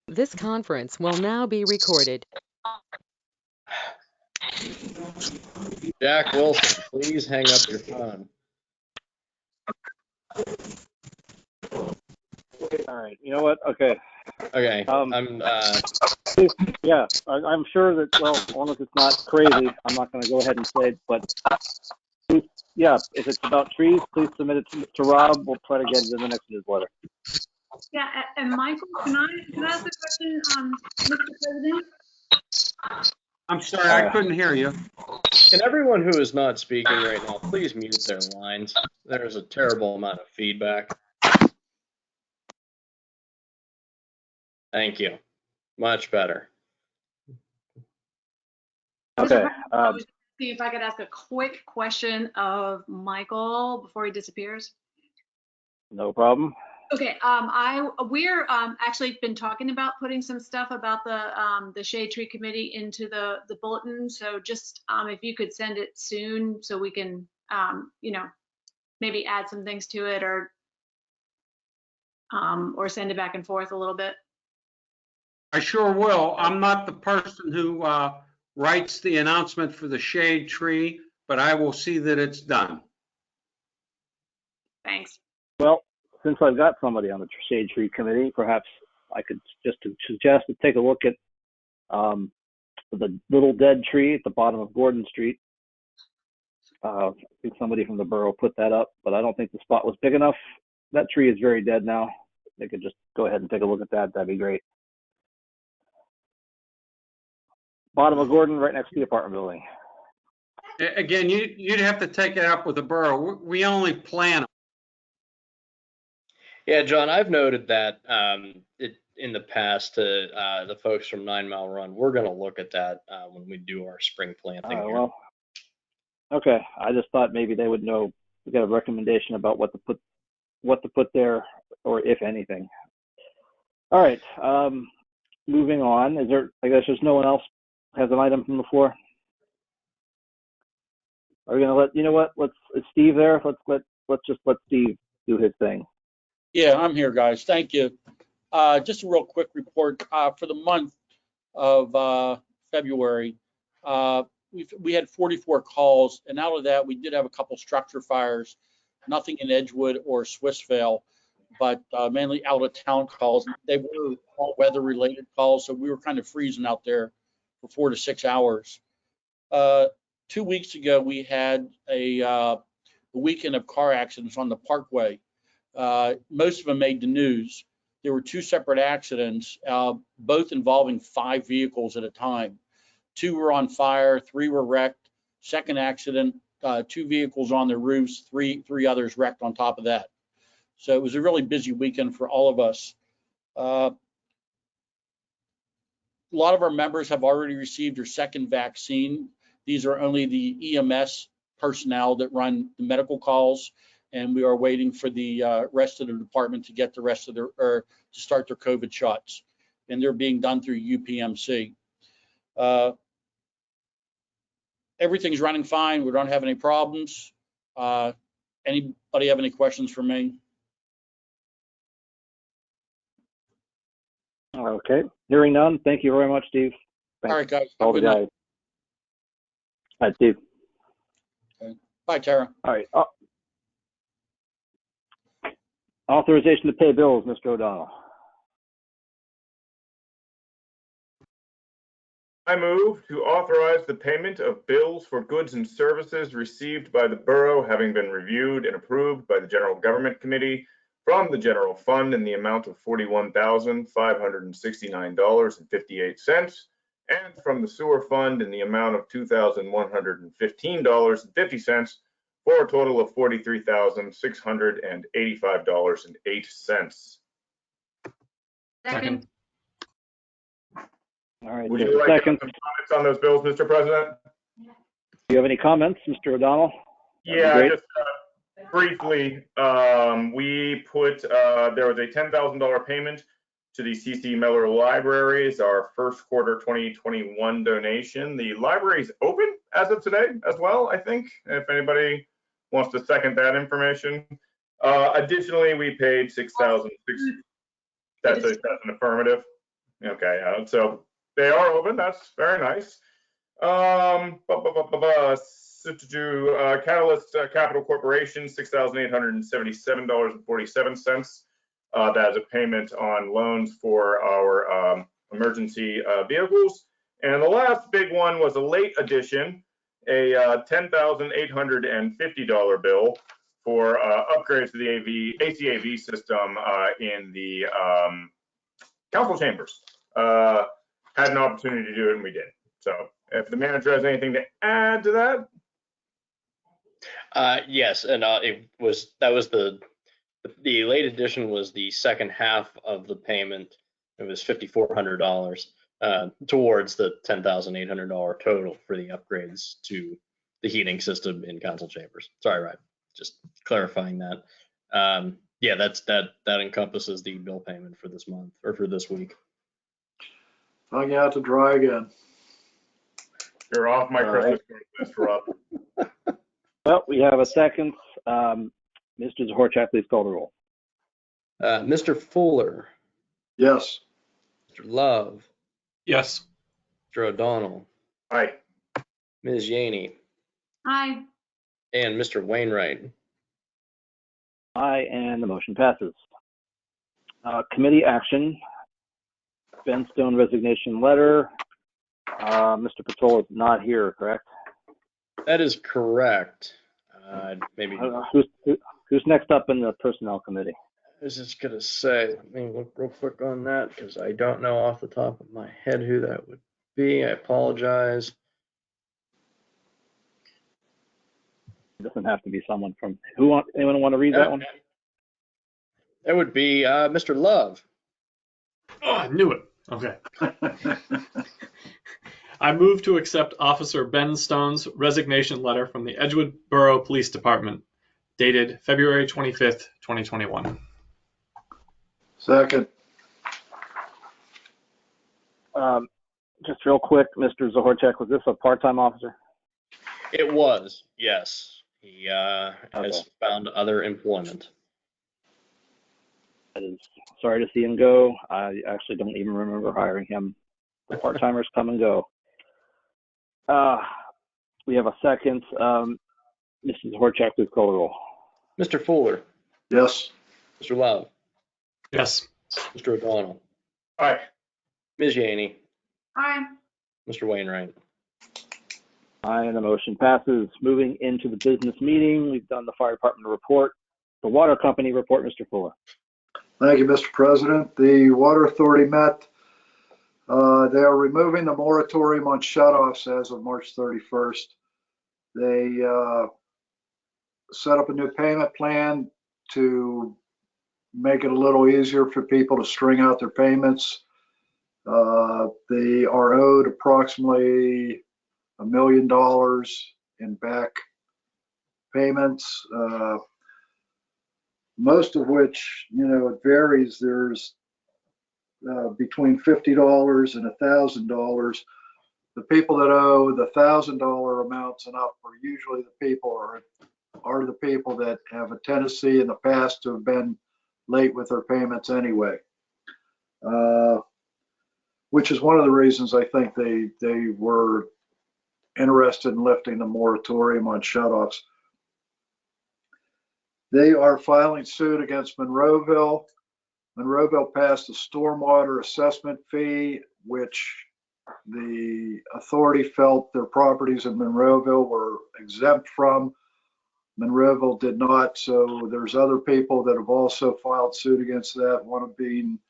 This conference will now be recorded. Jack Wilson, please hang up your phone. All right. You know what? Okay. Okay. I'm I'm sure that, well, as long as it's not crazy, I'm not going to go ahead and say it, but yeah, if it's about trees, please submit it to Rob. We'll try to get it in the next newsletter. Yeah, and Michael, can I ask a question, Mr. President? I'm sorry, I couldn't hear you. Can everyone who is not speaking right now please mute their lines? There's a terrible amount of feedback. Thank you. Much better. Okay. I was see if I could ask a quick question of Michael before he disappears. No problem. Okay, we're actually been talking about putting some stuff about the Shade Tree Committee into the bulletin. So just if you could send it soon, so we can maybe add some things to it, or send it back and forth a little bit. I sure will. I'm not the person who writes the announcement for the shade tree, but I will see that it's done. Thanks. Well, since I've got somebody on the Shade Tree Committee, perhaps I could just suggest to take a look at the little dead tree at the bottom of Gordon Street. I think somebody from the borough put that up, but I don't think the spot was big enough. That tree is very dead now. They could just go ahead and take a look at that. That'd be great. Bottom of Gordon, right next to the apartment building. Again, you'd have to take it up with the borough. We only plan them. Yeah, John, I've noted that in the past to the folks from 9 Mile Run. We're going to look at that when we do our spring planting. Well, okay. I just thought maybe they would know. We got a recommendation about what to put there, or if anything. All right. Moving on. I guess there's no one else has an item from the floor. Are we gonna you know what? Is Steve there? Let's just let Steve do his thing. Yeah, I'm here, guys. Thank you. Just a real quick report for the month of February. We had 44 calls, and out of that, we did have a couple structure fires. Nothing in Edgewood or Swissvale, but mainly out of town calls. They were all weather related calls, so we were kind of freezing out there for 4 to 6 hours. 2 weeks ago, we had a weekend of car accidents on the Parkway. Most of them made the news. There were 2 separate accidents, both involving 5 vehicles at a time. 2 were on fire, 3 were wrecked. Second accident, 2 vehicles on their roofs, three others wrecked on top of that. So it was a really busy weekend for all of us. A lot of our members have already received their second vaccine. These are only the EMS personnel that run the medical calls, and we are waiting for the rest of the department to get the rest of to start their COVID shots, and they're being done through UPMC. Everything's running fine. We don't have any problems. Anybody have any questions for me? Okay. Hearing none. Thank you very much, Steve. Thanks. All right, guys. All the guys. All right, Steve. Okay. Bye, Tara. All right. Authorization to pay bills, Mr. O'Donnell. I move to authorize the payment of bills for goods and services received by the borough, having been reviewed and approved by the General Government Committee from the general fund in the amount of $41,569.58, and from the sewer fund in the amount of $2,115.50, for a total of $43,685.08. Second. All right. Would you like to have some comments on those bills, Mr. President? Do you have any comments, Mr. O'Donnell? Yeah, just briefly, we put, there was a $10,000 payment to the C.C. Miller Libraries, our first quarter 2021 donation. The library is open as of today as well, I think, if anybody wants to second that information. Additionally, we paid $6,000. That's an affirmative. Okay, so they are open. That's very nice. Catalyst Capital Corporation, $6,877.47. That is a payment on loans for our emergency vehicles. And the last big one was a late addition, a $10,850 bill for upgrades to the ACAV system in the council chambers. Had an opportunity to do it, and we did. So if the manager has anything to add to that. Yes, and that was the late addition was the second half of the payment. It was $5,400 towards the $10,800 total for the upgrades to the heating system in council chambers. Sorry, Ryan, just clarifying that. Yeah, that encompasses the bill payment for this month or for this week. Hung out to dry again. You're off my Christmas list, Rob. Well, we have a second. Mr. Zohorecheck, please call the roll. Mr. Fuller, Yes. Mr. Love, Yes. Mr. O'Donnell, Aye. Ms. Yaney, Aye. and Mr. Wainwright. Aye, and the motion passes. Committee action. Ben Stone resignation letter. Mr. Patrol is not here, correct? That is correct. Maybe Who's next up in the personnel committee? I was just gonna say, let me look real quick on that because I don't know off the top of my head who that would be. I apologize. It doesn't have to be someone from anyone want to read that one? That would be Mr. Love. Oh, I knew it. Okay. I move to accept Officer Ben Stone's resignation letter from the Edgewood Borough Police Department, dated February 25th, 2021. Second. Just real quick, Mr. Zohorecheck, was this a part-time officer? It was, yes. He has found other employment. Sorry to see him go. I actually don't even remember hiring him. The part-timers come and go. We have a second. Mrs. Zohorecheck, please call the roll. Mr. Fuller, Yes. Mr. Love, Yes. Mr. O'Donnell, Aye. Ms. Yaney, Aye. Mr. Wainwright. Aye, and the motion passes. Moving into the business meeting, we've done the fire department report. The water company report, Mr. Fuller. Thank you, Mr. President. The Water Authority met. They are removing the moratorium on shutoffs as of March 31st. They set up a new payment plan to make it a little easier for people to string out their payments. They are owed approximately $1 million in back payments, most of which, it varies. There's between $50 and $1,000. The people that owe the $1,000 amounts and up are usually the people are the people that have a tendency in the past to have been late with their payments anyway, which is one of the reasons I think they were interested in lifting the moratorium on shutoffs. They are filing suit against Monroeville. Monroeville passed a stormwater assessment fee, which the authority felt their properties in Monroeville were exempt from. Monroeville did not, so there's other people that have also filed suit against that, one of being,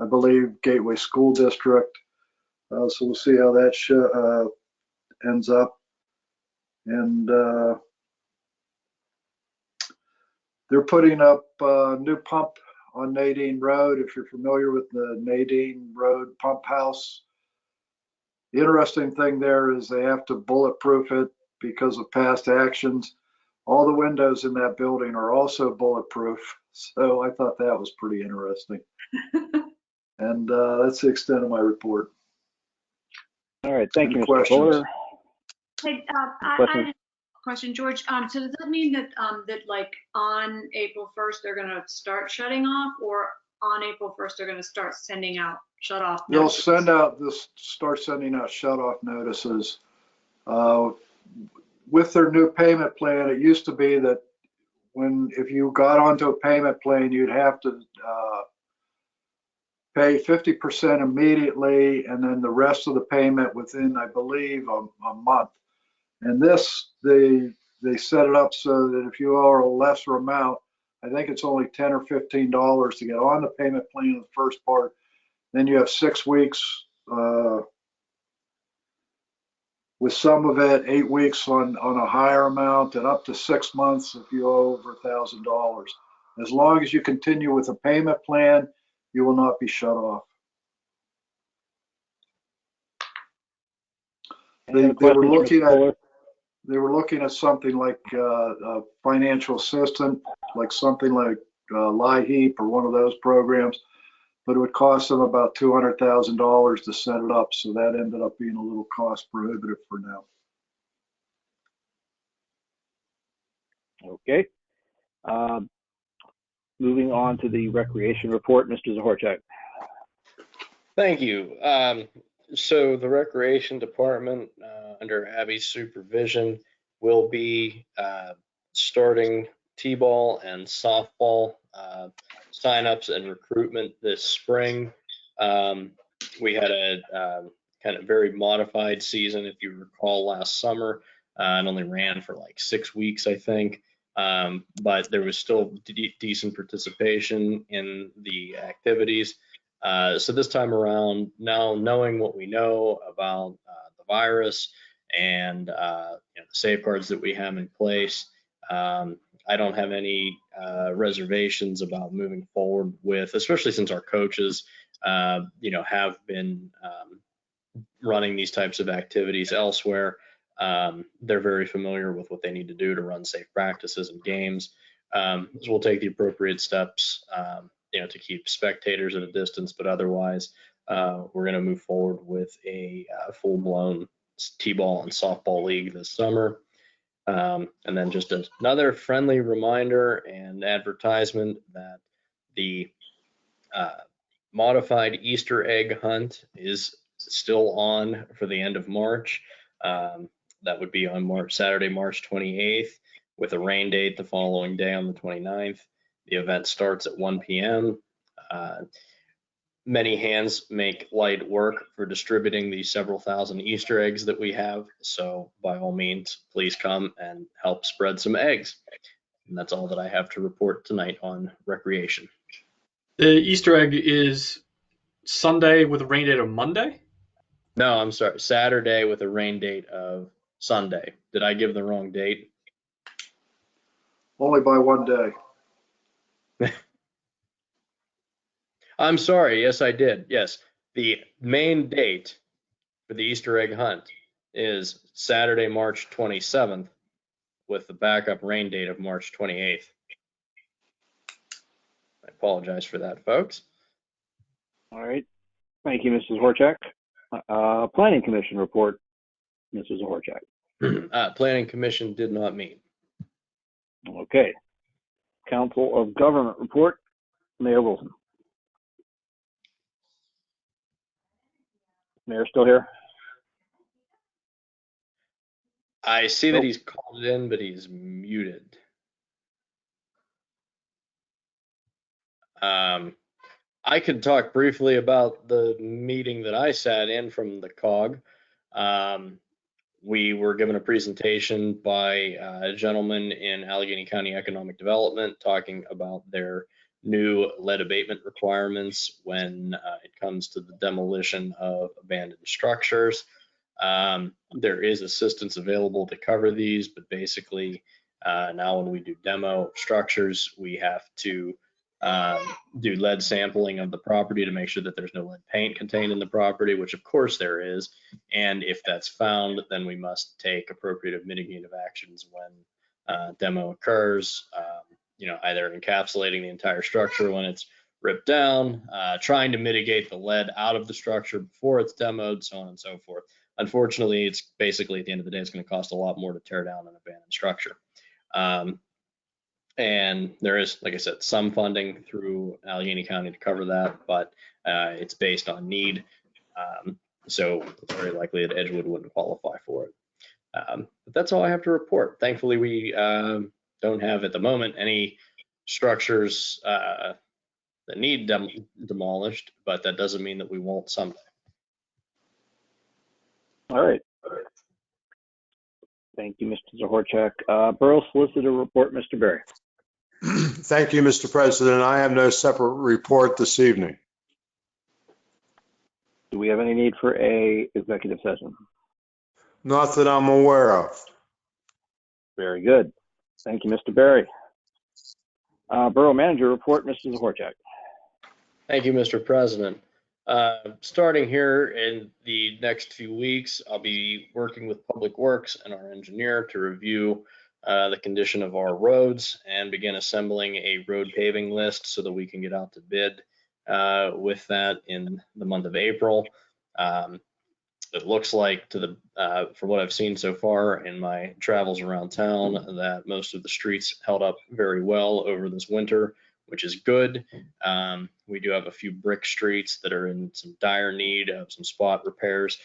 I believe, Gateway School District. So we'll see how that ends up. And they're putting up a new pump on Nadine Road, if you're familiar with the Nadine Road pump house. The interesting thing there is they have to bulletproof it because of past actions. All the windows in that building are also bulletproof. So I thought that was pretty interesting. And that's the extent of my report. All right, thank you, Mr. Questions? Fuller. Hey, I have a question, George. So does that mean that like on April 1st, they're going to start shutting off, or on April 1st, they're going to start sending out shut-off They'll notices. start sending out shut-off notices. With their new payment plan, it used to be that if you got onto a payment plan, you'd have to pay 50% immediately, and then the rest of the payment within, I believe, a month. And this, they set it up so that if you owe a lesser amount, I think it's only $10 or $15 to get on the payment plan in the first part. Then you have 6 weeks, with some of it 8 weeks on a higher amount, and up to 6 months if you owe over $1,000. As long as you continue with a payment plan, you will not be shut off. They were looking at something like a financial assistant, like something like LIHEAP or one of those programs, but it would cost them about $200,000 to set it up. So that ended up being a little cost prohibitive for now. Okay. Moving on to the recreation report, Mr. Zohorecheck. Thank you. So the recreation department, under Abby's supervision, will be starting t-ball and softball signups and recruitment this spring. We had a kind of very modified season, if you recall, last summer. It only ran for like 6 weeks, I think. But there was still decent participation in the activities. So this time around, now knowing what we know about the virus and the safeguards that we have in place, I don't have any reservations about moving forward with, especially since our coaches, have been running these types of activities elsewhere. They're very familiar with what they need to do to run safe practices and games. So we'll take the appropriate steps, to keep spectators at a distance, but otherwise, we're going to move forward with a full-blown t-ball and softball league this summer. And then just another friendly reminder and advertisement that the modified Easter egg hunt is still on for the end of March. That would be on Saturday, March 28th, with a rain date the following day on the 29th. The event starts at 1 p.m. Many hands make light work for distributing the several thousand Easter eggs that we have. So by all means, please come and help spread some eggs. And that's all that I have to report tonight on recreation. The Easter egg is Sunday with a rain date of Monday? No, I'm sorry, Saturday with a rain date of Sunday. Did I give the wrong date? Only by 1 day. I'm sorry. Yes, I did. Yes. The main date for the Easter egg hunt is Saturday, March 27th, with the backup rain date of March 28th. I apologize for that, folks. All right. Thank you, Mrs. Zohorecheck. Planning Commission report, Mrs. Zohorecheck. Planning Commission did not meet. Okay. Council of Government report, Mayor Wilson. Mayor still here? I see that he's called in, but he's muted. I could talk briefly about the meeting that I sat in from the COG. We were given a presentation by a gentleman in Allegheny County Economic Development talking about their new lead abatement requirements when it comes to the demolition of abandoned structures. There is assistance available to cover these, but basically now when we do demo structures, we have to do lead sampling of the property to make sure that there's no lead paint contained in the property, which of course there is. And if that's found, then we must take appropriate mitigative actions when demo occurs, either encapsulating the entire structure when it's ripped down, trying to mitigate the lead out of the structure before it's demoed, so on and so forth. Unfortunately, it's basically at the end of the day, it's going to cost a lot more to tear down an abandoned structure. And there is, like I said, some funding through Allegheny County to cover that, but it's based on need. So it's very likely that Edgewood wouldn't qualify for it. But that's all I have to report. Thankfully, we don't have at the moment any structures that need demolished, but that doesn't mean that we won't someday. All right. Thank you, Mr. Zohorecheck. Borough Solicitor report, Mr. Berry. Thank you, Mr. President. I have no separate report this evening. Do we have any need for a executive session? Not that I'm aware of. Very good. Thank you, Mr. Berry. Borough Manager report, Mr. Zohorecheck. Thank you, Mr. President. Starting here in the next few weeks, I'll be working with Public Works and our engineer to review the condition of our roads and begin assembling a road paving list so that we can get out to bid with that in the month of April. It looks like from what I've seen so far in my travels around town that most of the streets held up very well over this winter, which is good. We do have a few brick streets that are in some dire need of some spot repairs.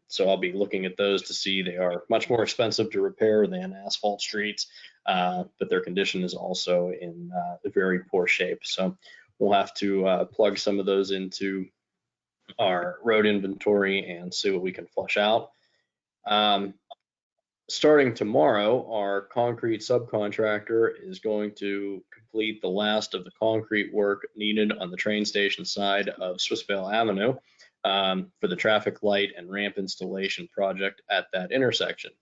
So I'll be looking at those to see. They are much more expensive to repair than asphalt streets, but their condition is also in very poor shape. So we'll have to plug some of those into our road inventory and see what we can flush out. Starting tomorrow, our concrete subcontractor is going to complete the last of the concrete work needed on the train station side of Swissvale Avenue for the traffic light and ramp installation project at that intersection.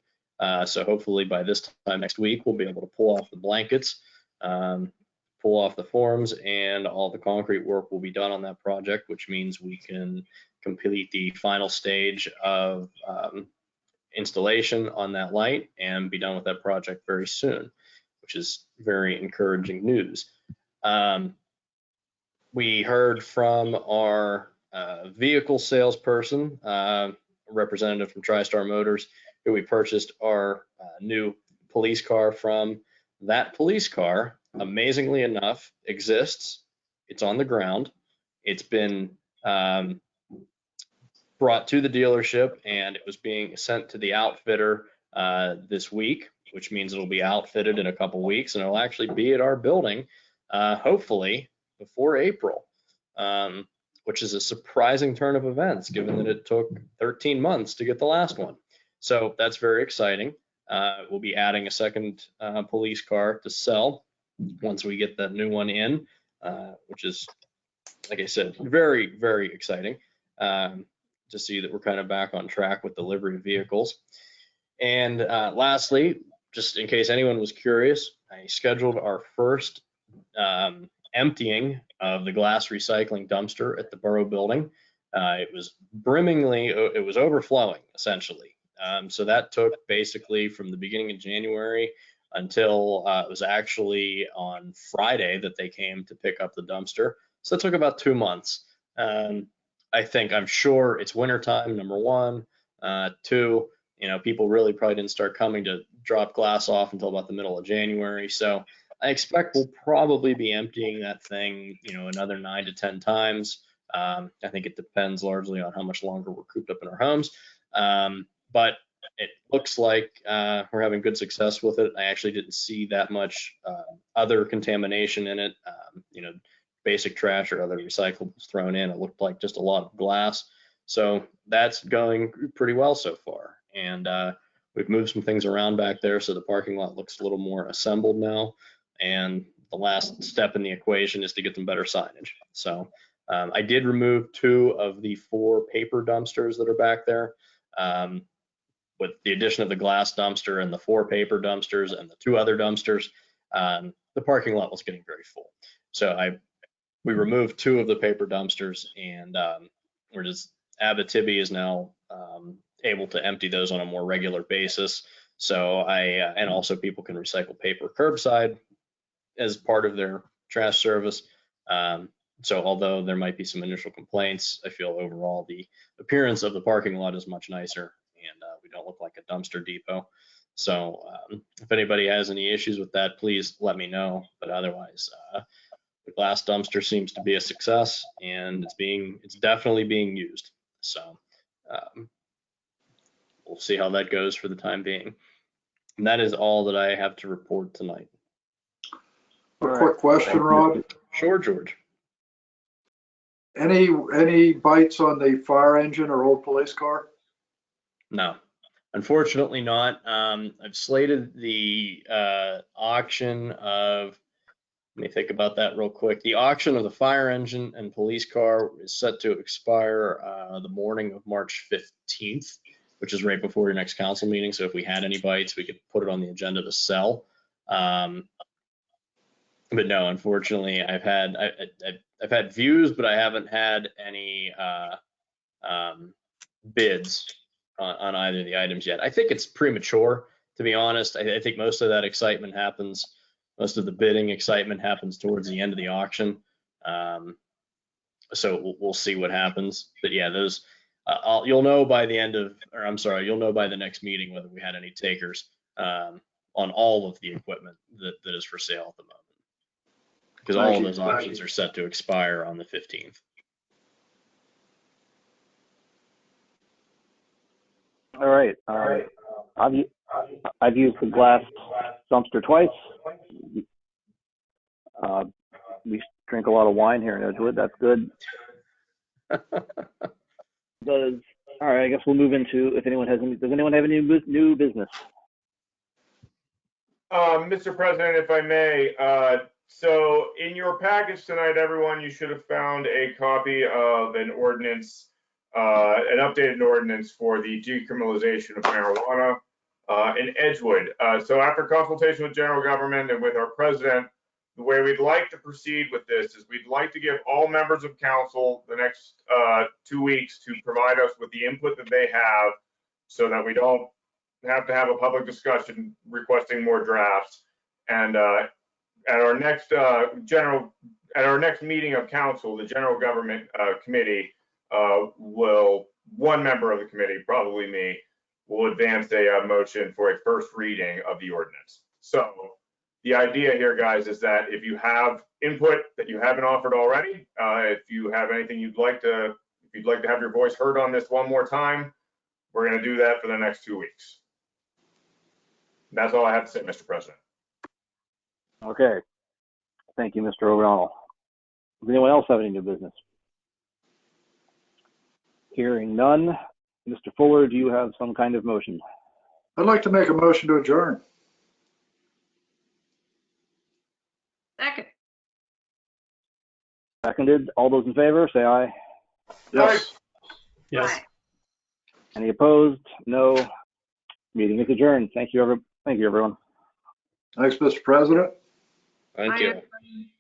So hopefully by this time next week, we'll be able to pull off the blankets, pull off the forms, and all the concrete work will be done on that project, which means we can complete the final stage of installation on that light and be done with that project very soon, which is very encouraging news. We heard from our vehicle salesperson, a representative from TriStar Motors, who we purchased our new police car from. That police car, amazingly enough, exists. It's on the ground. It's been brought to the dealership, and it was being sent to the outfitter this week, which means it'll be outfitted in a couple weeks, and it'll actually be at our building, hopefully before April, which is a surprising turn of events, given that it took 13 months to get the last one. So that's very exciting. We'll be adding a second police car to sell once we get that new one in, which is, like I said, very, very exciting to see that we're kind of back on track with delivery of vehicles. And lastly, just in case anyone was curious, I scheduled our first emptying of the glass recycling dumpster at the Borough building. It was it was overflowing essentially. So that took basically from the beginning of January until it was actually on Friday that they came to pick up the dumpster. So it took about 2 months. I'm sure it's wintertime, number one. Two, people really probably didn't start coming to drop glass off until about the middle of January. So I expect we'll probably be emptying that thing, another 9 to 10 times. I think it depends largely on how much longer we're cooped up in our homes. But it looks like we're having good success with it. I actually didn't see that much other contamination in it, basic trash or other recyclables thrown in. It looked like just a lot of glass. So that's going pretty well so far. And we've moved some things around back there, so the parking lot looks a little more assembled now. And the last step in the equation is to get them better signage. So I did remove 2 of the 4 paper dumpsters that are back there. With the addition of the glass dumpster and the 4 paper dumpsters and the 2 other dumpsters, the parking lot was getting very full. So we removed 2 of the paper dumpsters, and Abitibi is now able to empty those on a more regular basis. So and also people can recycle paper curbside as part of their trash service. So although there might be some initial complaints, I feel overall the appearance of the parking lot is much nicer, and we don't look like a dumpster depot. So if anybody has any issues with that, please let me know. But otherwise, the glass dumpster seems to be a success, and it's definitely being used. So we'll see how that goes for the time being. And that is all that I have to report tonight. A quick question, Rod. Sure, George. Any bites on the fire engine or old police car? No, unfortunately not. I've slated the auction of, let me think about that real quick. The auction of the fire engine and police car is set to expire the morning of March 15th, which is right before your next council meeting. So if we had any bites, we could put it on the agenda to sell. But no, unfortunately, I've had views, but I haven't had any bids on either of the items yet. I think it's premature, to be honest. I think most of that excitement happens, most of the bidding excitement happens towards the end of the auction. So we'll see what happens. But yeah, those you'll know by the end of, or I'm sorry, you'll know by the next meeting whether we had any takers on all of the equipment that is for sale at the moment. Because all of those auctions are set to expire on the 15th. All right. I've used the glass dumpster twice. We drink a lot of wine here in Edgewood. That's good. All right. I guess we'll move into, if anyone has any, does anyone have any new business? Mr. President, if I may, so in your package tonight, everyone, you should have found a copy of an ordinance, an updated ordinance for the decriminalization of marijuana in Edgewood. So after consultation with general government and with our president, the way we'd like to proceed with this is we'd like to give all members of council the next 2 weeks to provide us with the input that they have so that we don't have to have a public discussion requesting more drafts. And at our next meeting of council, the general government committee one member of the committee, probably me, will advance a motion for a first reading of the ordinance. So the idea here, guys, is that if you have input that you haven't offered already, if you have anything if you'd like to have your voice heard on this one more time, we're going to do that for the next 2 weeks. That's all I have to say, Mr. President. Okay. Thank you, Mr. O'Donnell. Does anyone else have any new business? Hearing none. Mr. Fuller, do you have some kind of motion? I'd like to make a motion to adjourn. Second. Seconded. All those in favor, say aye. Yes. Yes. Aye. Any opposed? No. Meeting is adjourned. Thank you, everyone. Thanks, Mr. President. Thank Aye, you. everybody.